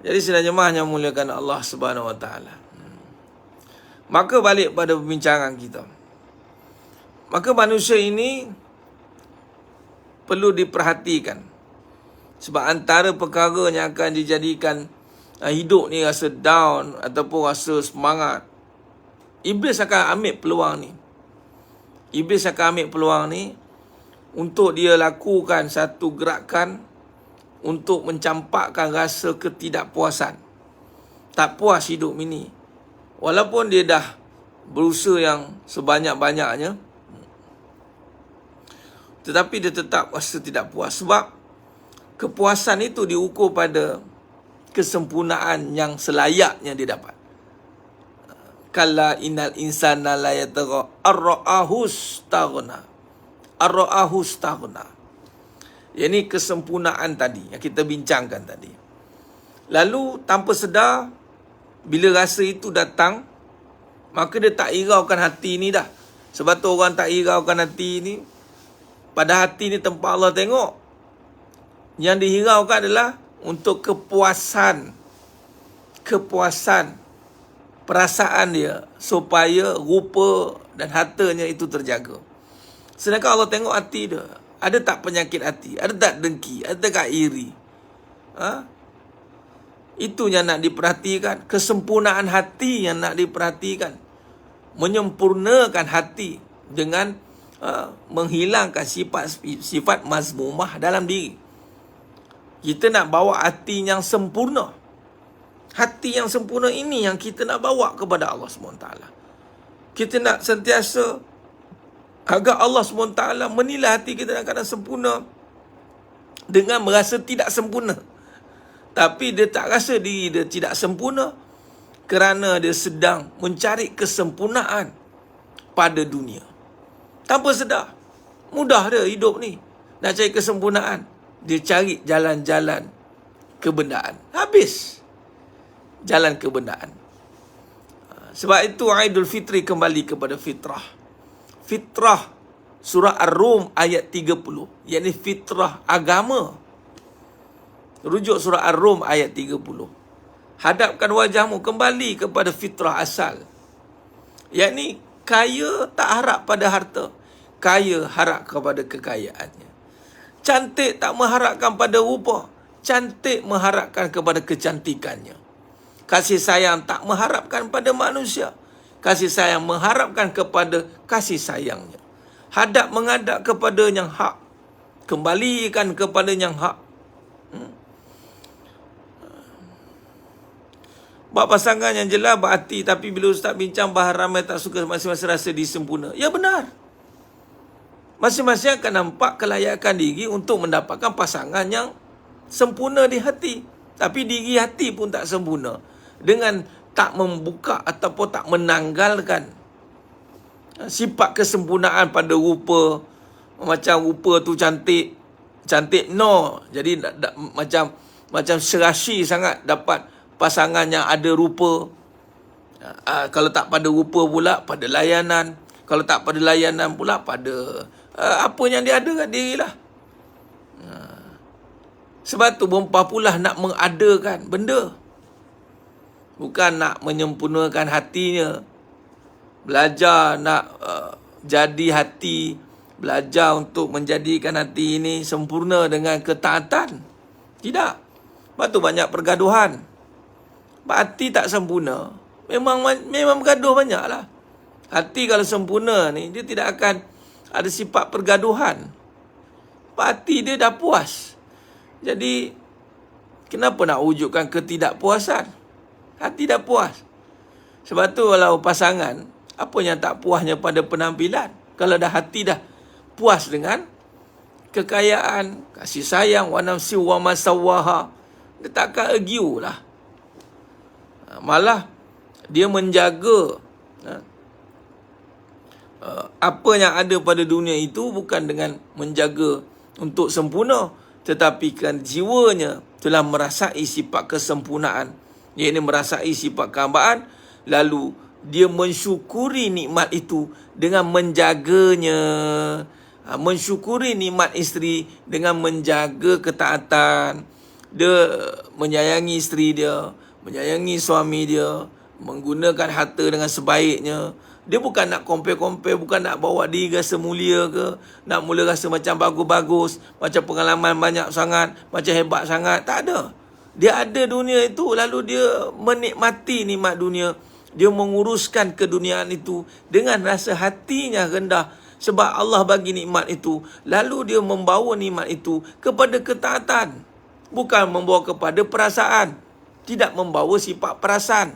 Jadi sidang jemaah yang muliakan Allah Subhanahu Wa Taala. Maka balik pada perbincangan kita. Maka manusia ini perlu diperhatikan. Sebab antara perkara yang akan dijadikan hidup ni rasa down ataupun rasa semangat, Iblis akan ambil peluang ni. Iblis akan ambil peluang ni untuk dia lakukan satu gerakan untuk mencampakkan rasa ketidakpuasan. Tak puas hidup ini. Walaupun dia dah berusaha yang sebanyak-banyaknya, tetapi dia tetap rasa tidak puas. Sebab kepuasan itu diukur pada kesempurnaan yang selayaknya dia dapat. Kalla innal insana la yatagha ar-ra'ahu istaghna. Ar-ra'ahu istaghna. Ini kesempurnaan tadi yang kita bincangkan tadi. Lalu tanpa sedar, bila rasa itu datang, maka dia tak hiraukan hati ni dah. Sebab tu orang tak hiraukan hati ni. Pada hati ni tempat Allah tengok. Yang dihiraukan adalah untuk kepuasan. Kepuasan perasaan dia, supaya rupa dan hartanya itu terjaga. Sedangkan Allah tengok hati dia. Ada tak penyakit hati? Ada tak dengki? Ada tak iri? Itu yang nak diperhatikan. Kesempurnaan hati yang nak diperhatikan. Menyempurnakan hati dengan menghilangkan sifat mazmumah dalam diri. Kita nak bawa hati yang sempurna. Hati yang sempurna ini yang kita nak bawa kepada Allah SWT. Kita nak sentiasa agar Allah SWT menilai hati kita dalam keadaan sempurna dengan merasa tidak sempurna. Tapi dia tak rasa diri dia tidak sempurna kerana dia sedang mencari kesempurnaan pada dunia. Tanpa sedar. Mudah dia hidup ni. Nak cari kesempurnaan. Dia cari jalan-jalan kebendaan. Habis jalan kebendaan. Sebab itu Aidul Fitri kembali kepada fitrah. Fitrah surah Ar-Rum ayat 30. Iaitu fitrah agama. Rujuk surah Ar-Rum ayat 30. Hadapkan wajahmu kembali kepada fitrah asal. Iaitu kaya tak harap pada harta. Kaya harap kepada kekayaannya. Cantik tak mengharapkan pada rupa. Cantik mengharapkan kepada kecantikannya. Kasih sayang tak mengharapkan pada manusia. Kasih sayang mengharapkan kepada kasih sayangnya. Hadap menghadap kepada yang hak. Kembalikan kepada yang hak. Buat pasangan yang jelas berhati. Tapi bila Ustaz bincang bahawa ramai tak suka, masing-masing rasa disempurna. Ya benar. Masing-masing akan nampak kelayakan diri untuk mendapatkan pasangan yang sempurna di hati. Tapi diri hati pun tak sempurna. Dengan tak membuka ataupun tak menanggalkan sifat kesempurnaan pada rupa. Macam rupa tu cantik. Cantik no. Jadi macam serasi sangat dapat pasangan yang ada rupa. Kalau tak pada rupa pula, pada layanan. Kalau tak pada layanan pula, pada apa yang dia ada kat diri lah. Sebab tu perempuan pula nak mengadakan benda. Bukan nak menyempurnakan hatinya. Belajar nak jadi hati. Belajar untuk menjadikan hati ini sempurna dengan ketaatan. Tidak. Sebab tu banyak pergaduhan. Hati tak sempurna, memang bergaduh banyak lah. Hati kalau sempurna ni, dia tidak akan ada sifat pergaduhan. Hati dia dah puas. Jadi, kenapa nak wujudkan ketidakpuasan? Hati dah puas. Sebab tu kalau pasangan, apa yang tak puasnya pada penampilan? Kalau dah hati dah puas dengan kekayaan, kasih sayang, wa nafsi wa masawaha, dia takkan argue lah. Malah dia menjaga apa yang ada pada dunia itu bukan dengan menjaga untuk sempurna, tetapi kan jiwanya telah merasai sifat kesempurnaan, iaitu merasai sifat kehambaan, lalu dia mensyukuri nikmat itu dengan menjaganya. Mensyukuri nikmat isteri dengan menjaga ketaatan. Dia menyayangi isteri dia, menyayangi suami dia, menggunakan harta dengan sebaiknya. Dia bukan nak compare-compare, bukan nak bawa diri rasa mulia ke, nak mula rasa macam bagus-bagus, macam pengalaman banyak sangat, macam hebat sangat. Tak ada. Dia ada dunia itu, lalu dia menikmati nikmat dunia. Dia menguruskan keduniaan itu dengan rasa hatinya rendah. Sebab Allah bagi nikmat itu, lalu dia membawa nikmat itu kepada ketaatan. Bukan membawa kepada perasaan. Tidak membawa sifat perasaan.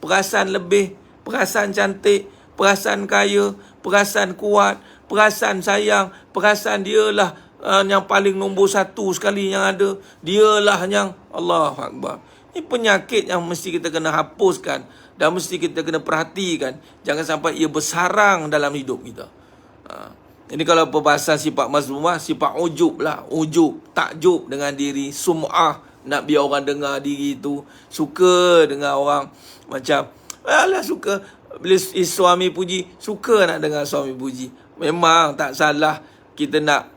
Perasaan lebih, perasaan cantik, perasaan kaya, perasaan kuat, perasaan sayang, perasaan dialah yang paling nombor satu sekali yang ada. Dialah yang Allahu Akbar. Ini penyakit yang mesti kita kena hapuskan dan mesti kita kena perhatikan. Jangan sampai ia bersarang dalam hidup kita. Ini kalau perbahasan sifat mazmumah, sifat ujub lah. Ujub, takjub dengan diri, sum'ah. Nak biar orang dengar diri tu. Suka dengar orang macam, alah suka. Bila suami puji, suka nak dengar suami puji. Memang tak salah kita nak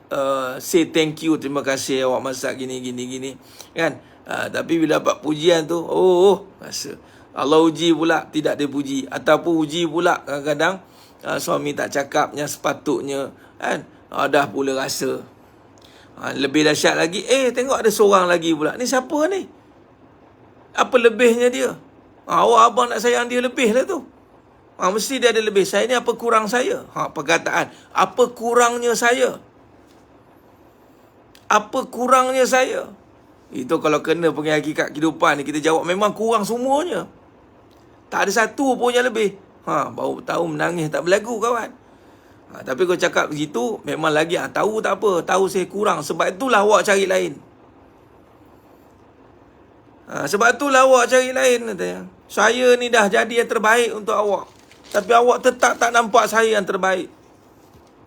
say thank you, terima kasih awak masak gini. Kan? Tapi bila dapat pujian tu, rasa. Allah uji pula tidak dipuji. Ataupun uji pula kadang-kadang suami tak cakap yang sepatutnya. Kan? Dah pula rasa. Lebih dahsyat lagi, tengok ada seorang lagi pula. Ni siapa ni? Apa lebihnya dia? Awak abang nak sayang dia lebih lah tu. Mesti dia ada lebih. Saya ni apa kurang saya? Perkataan. Apa kurangnya saya? Apa kurangnya saya? Itu kalau kena pergi hakikat kehidupan ni, kita jawab memang kurang semuanya. Tak ada satu pun yang lebih. Baru tahu menangis tak berlagu kawan. Tapi kau cakap begitu, memang lagi tahu tak apa. Tahu saya kurang. Sebab itulah awak cari lain. Sebab itulah awak cari lain. Katanya. Saya ni dah jadi yang terbaik untuk awak. Tapi awak tetap tak nampak saya yang terbaik.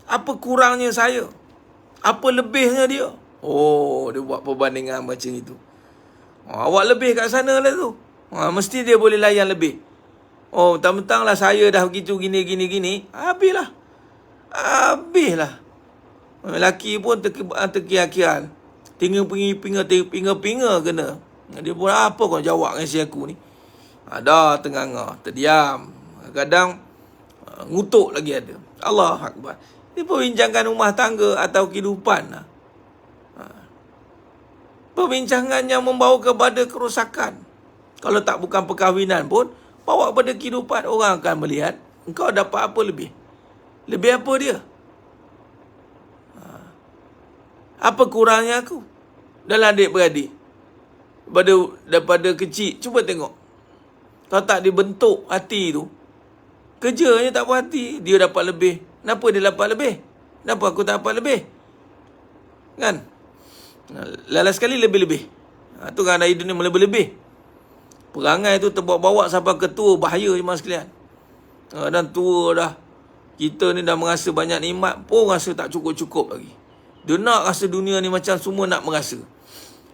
Apa kurangnya saya? Apa lebihnya dia? Oh, dia buat perbandingan macam itu. Awak lebih kat sana lah tu. Mesti dia boleh layan lebih. Oh, mentang-mentang lah saya dah begitu gini. Habislah. Lelaki pun terkial-kial. Pinga-pinga kena. Dia pun apa kau jawab dengan si aku ni? Dah tengah-tengah, terdiam. Kadang ngutuk lagi ada. Allah Akbar. Dia perbincangan rumah tangga atau kehidupan lah. Perbincangan yang membawa kepada kerosakan. Kalau tak bukan perkahwinan pun, bawa kepada kehidupan. Orang akan melihat, engkau dapat apa lebih? Lebih apa dia? Apa kurangnya aku? Dalam adik-beradik. Daripada kecil, cuba tengok. Kalau tak dibentuk hati tu, kerjanya tak puas hati, dia dapat lebih. Kenapa dia dapat lebih? Kenapa aku tak dapat lebih? Kan? Lala sekali lebih-lebih. Tu kan ada hidup ni melebih-lebih. Perangai tu terbawa-bawa sampai ke tua, bahaya jemaah sekalian. Dan tua dah. Kita ni dah merasa banyak nikmat pun rasa tak cukup-cukup lagi. Dia nak rasa dunia ni macam semua nak merasa.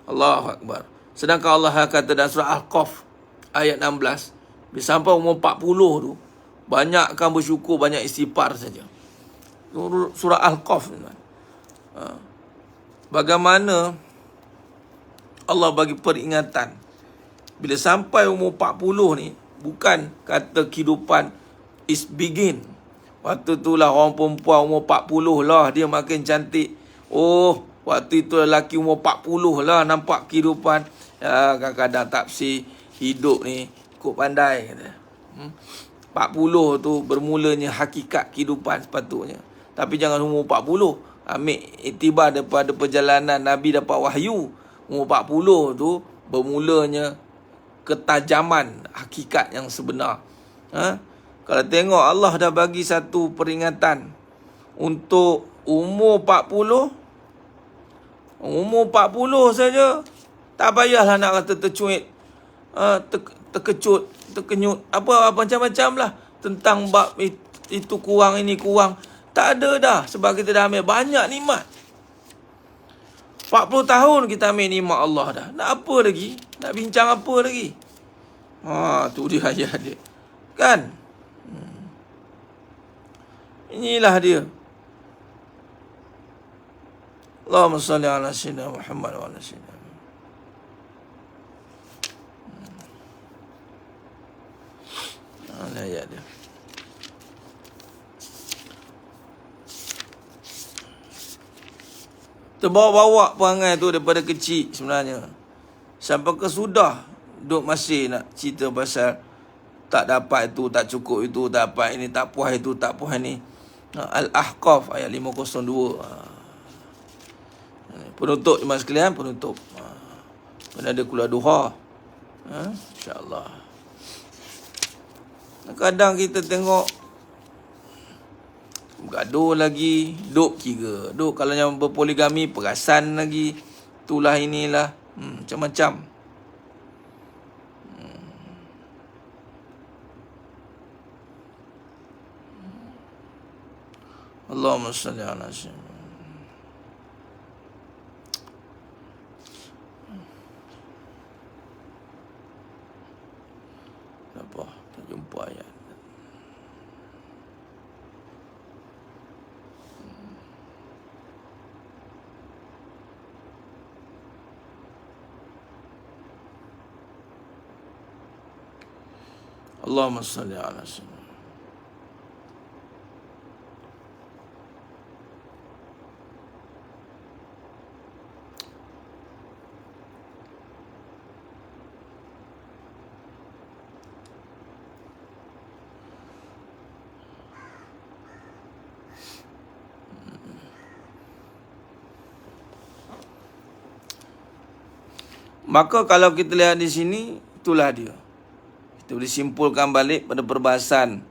Allahu Akbar. Sedangkan Allah kata dalam surah Al-Qaf ayat 16, bila sampai umur 40 tu, banyakkan bersyukur, banyak istighfar saja. Surah Al-Qaf. Bagaimana Allah bagi peringatan. Bila sampai umur 40 ni, bukan kata kehidupan is begin. Waktu itulah orang perempuan umur 40 lah, dia makin cantik. Oh, waktu itu lelaki umur 40 lah nampak kehidupan. Kadang-kadang tafsir hidup ni kok pandai. 40 tu bermulanya hakikat kehidupan sepatutnya. Tapi jangan umur 40. Ambil iktibar daripada perjalanan Nabi dapat wahyu. Umur 40 tu bermulanya ketajaman hakikat yang sebenar. Kalau tengok Allah dah bagi satu peringatan untuk umur 40. Umur 40 saja tak payahlah nak kata tercuit, terkecut, terkenyut, apa macam-macam lah tentang bab itu kurang, ini kurang. Tak ada dah, sebab kita dah ambil banyak nikmat. 40 tahun kita ambil nikmat Allah dah. Nak apa lagi? Nak bincang apa lagi? Tu dia ayat dia. Kan? Inilah dia. Allahumma salli ala sayyidina Muhammad wa ala sayyidina. Ayat dia. Terbawa-bawa perangai tu daripada kecil sebenarnya. Sampai ke sudah duk masih nak cerita pasal tak dapat itu, tak cukup itu, tak dapat ini, tak puas itu, tak puas ini. Al-Ahqaf ayat 502. Penutup jemaah sekalian, penutup. Kena ada kuliah duha. InsyaAllah. Kadang kita tengok gaduh lagi, duk kira. Duk kalau yang berpoligami, perasan lagi. Itulah inilah. Macam-macam. Allahumma salli ala sayyidina. Apa? Tak jumpa ayat. Allahumma salli ala sayyidina. Maka kalau kita lihat di sini, itulah dia. Kita boleh simpulkan balik pada perbahasan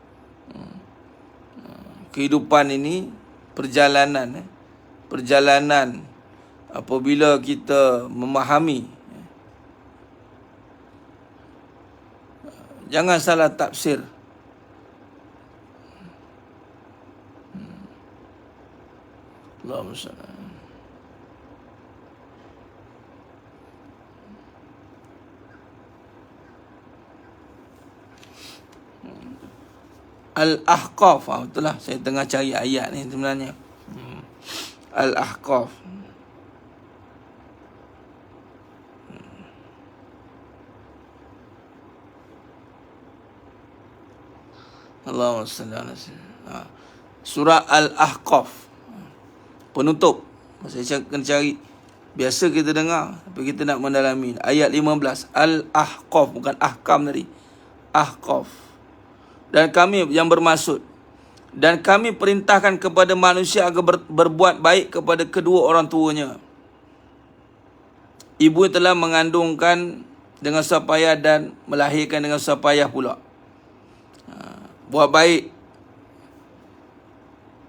kehidupan ini, perjalanan. Perjalanan apabila kita memahami. Jangan salah tafsir. Allahumma salli. Al-Ahqaf. Betul lah. Saya tengah cari ayat ni sebenarnya. Al-Ahqaf. Allahumma salli ala sayyidina. Surah Al-Ahqaf. Penutup. Saya akan cari. Biasa kita dengar, tapi kita nak mendalami. Ayat 15. Al-Ahqaf. Bukan Ahkam tadi. Ahqaf. Dan kami yang bermaksud. Dan kami perintahkan kepada manusia agar berbuat baik kepada kedua orang tuanya. Ibu telah mengandungkan dengan susah payah dan melahirkan dengan susah payah pula. Buat baik.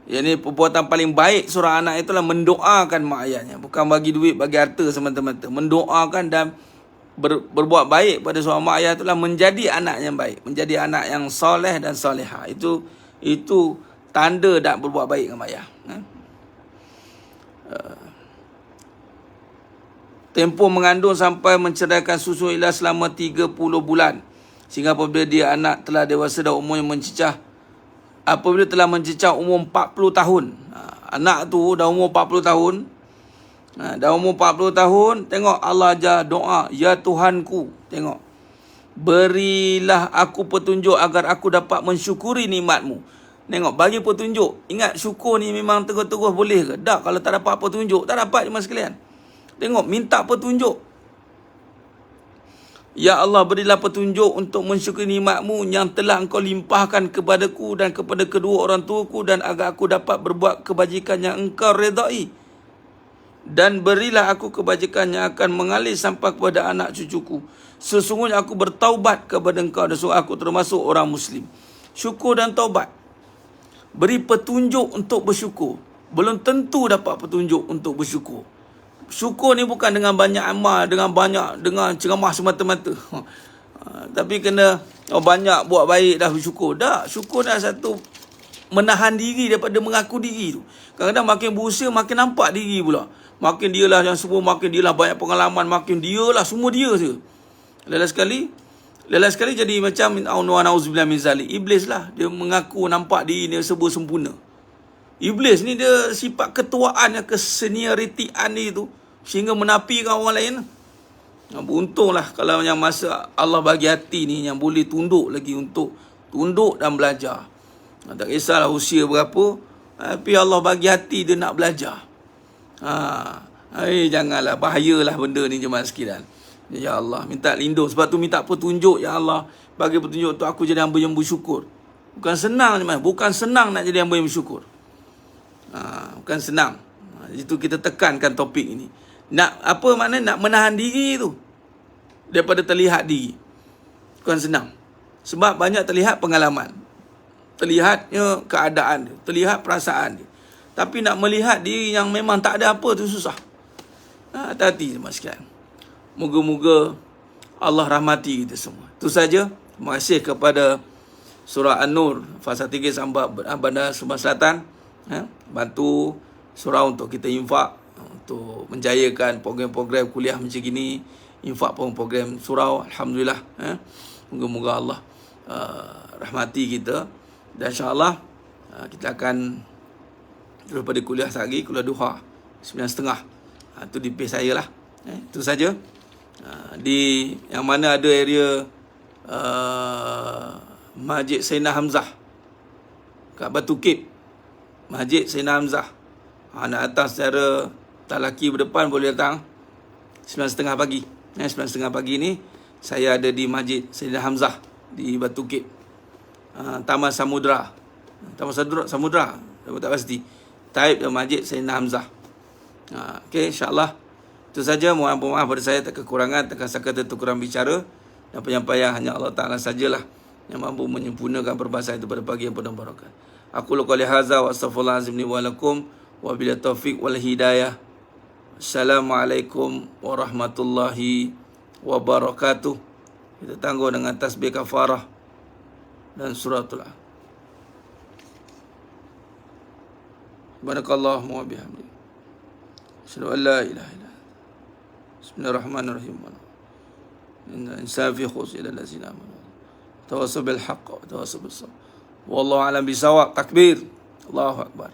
Yang ini perbuatan paling baik seorang anak itulah mendoakan mak ayahnya. Bukan bagi duit, bagi harta semata-mata. Mendoakan dan berbuat baik pada seorang mak ayah itulah menjadi anak yang baik. Menjadi anak yang soleh dan soleha. Itu tanda nak berbuat baik dengan mak ayah. Tempoh mengandung sampai menceraikan susu ialah selama 30 bulan. Sehingga apabila dia anak telah dewasa dan umurnya mencecah. Apabila telah mencecah umur 40 tahun. Anak tu dah umur 40 tahun. Dah umur 40 tahun. Tengok Allah ajar doa. Ya Tuhanku. Tengok. Berilah aku petunjuk agar aku dapat mensyukuri nikmat-Mu. Tengok. Bagi petunjuk. Ingat syukur ni memang terus-terus boleh ke? Tak. Kalau tak dapat petunjuk. Tak dapat jemaah sekalian. Tengok. Minta petunjuk. Ya Allah, berilah petunjuk untuk mensyukuri nikmat-Mu yang telah Engkau limpahkan kepadaku dan kepada kedua orang tuaku, dan agar aku dapat berbuat kebajikan yang Engkau redai. Dan berilah aku kebajikan yang akan mengalir sampai kepada anak cucuku. Sesungguhnya aku bertaubat kepada Engkau dan aku termasuk orang Muslim. Syukur dan taubat. Beri petunjuk untuk bersyukur. Belum tentu dapat petunjuk untuk bersyukur. Syukur ni bukan dengan banyak amal, dengan ceramah semata-mata. Tapi kena banyak buat baik dah bersyukur. Tak, syukur dah satu menahan diri daripada mengaku diri tu. Kadang-kadang makin berusia makin nampak diri pula. Makin dialah yang semua, makin dialah banyak pengalaman, makin dialah semua dia je. Lelas sekali jadi macam na'udzubillah min zalik. Iblis lah, dia mengaku nampak diri dia serba sempurna. Iblis ni dia sifat ketuaan, kesenioritian dia tu, sehingga menapikan orang lain. Beruntunglah kalau yang masa Allah bagi hati ni yang boleh tunduk lagi untuk tunduk dan belajar. Tak kisahlah usia berapa, tapi Allah bagi hati dia nak belajar. Janganlah, bahayalah benda ni jemaah sekalian. Ya Allah, minta lindung. Sebab tu minta petunjuk, ya Allah, bagi petunjuk untuk aku jadi hamba yang bersyukur. Bukan senang jemaah, bukan senang nak jadi hamba yang bersyukur. Bukan senang. Itu kita tekankan topik ini. Nak apa makna? Nak menahan diri tu daripada terlihat diri. Bukan senang. Sebab banyak terlihat pengalaman, terlihatnya keadaan dia, terlihat perasaan dia. Tapi nak melihat diri yang memang tak ada apa tu susah. Hati-hati jemaah sekalian. Moga-moga Allah rahmati kita semua. Itu saja. Terima kasih kepada surah An-Nur fasa 3 sampai Bandar Sumber Selatan. Bantu surau untuk kita infak, untuk menjayakan program-program kuliah macam gini, infak program surau. Alhamdulillah. Moga-moga Allah rahmati kita. Dan insyaAllah kita akan terus pada kuliah lagi, kuliah duha 9.30. Itu di page saya lah. Itu saja. Di yang mana ada area Masjid Sayyidina Hamzah kat Batu Kip, Masjid Sayyidina Hamzah. Nak datang secara tak laki berdepan boleh datang 9.30 pagi. 9.30 pagi ni saya ada di Masjid Sayyidina Hamzah di Batu Kip. Taman Samudra. Tak pasti. Taib dan Masjid Sayyidina Hamzah. Okey, insya-Allah Itu saja, mohon maaf pada saya tak kekurangan, tak kata kurang bicara dan penyampaian hanya Allah Ta'ala sajalah yang mampu menyempurnakan perbahasan itu pada pagi yang penuh barakat. Aku qouli hadza wa astaghfirullahalazim li wa lakum wa bila taufiq wal hidayah. Assalamualaikum warahmatullahi wabarakatuh. Kita tangguh dengan tasbih kafarah dan suratul Al. Subhanakallahumma wa bihamdika asyhadu an la ilaha illa anta. Bismillahirrahmanirrahim. Inna insan fi khusr illa allazina amanu tawassaw bil haqq wa tawassaw bis sabr. Wallahu a'lam bisawab. Takbir. Allahu akbar.